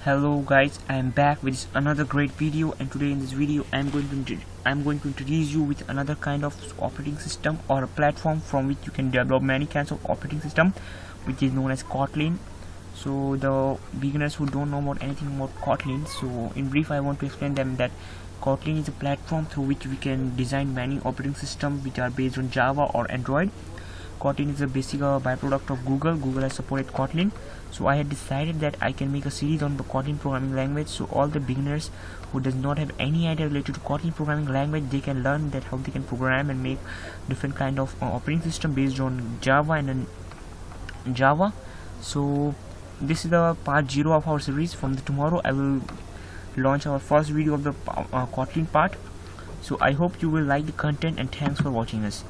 Hello guys, I am back with another great video, and today in this video I'm going to introduce you with another kind of operating system or a platform from which you can develop many kinds of operating system, which is known as Kotlin. So the beginners who don't know about anything about Kotlin, so in brief I want to explain them that Kotlin is a platform through which we can design many operating systems which are based on Java or Android. Kotlin is a basic byproduct of Google. Google has supported Kotlin, so I had decided that I can make a series on the Kotlin programming language, so all the beginners who does not have any idea related to Kotlin programming language, they can learn that how they can program and make different kind of operating system based on Java and Java. So this is the part 0 of our series. From tomorrow I will launch our first video of the Kotlin part. So I hope you will like the content, and thanks for watching us.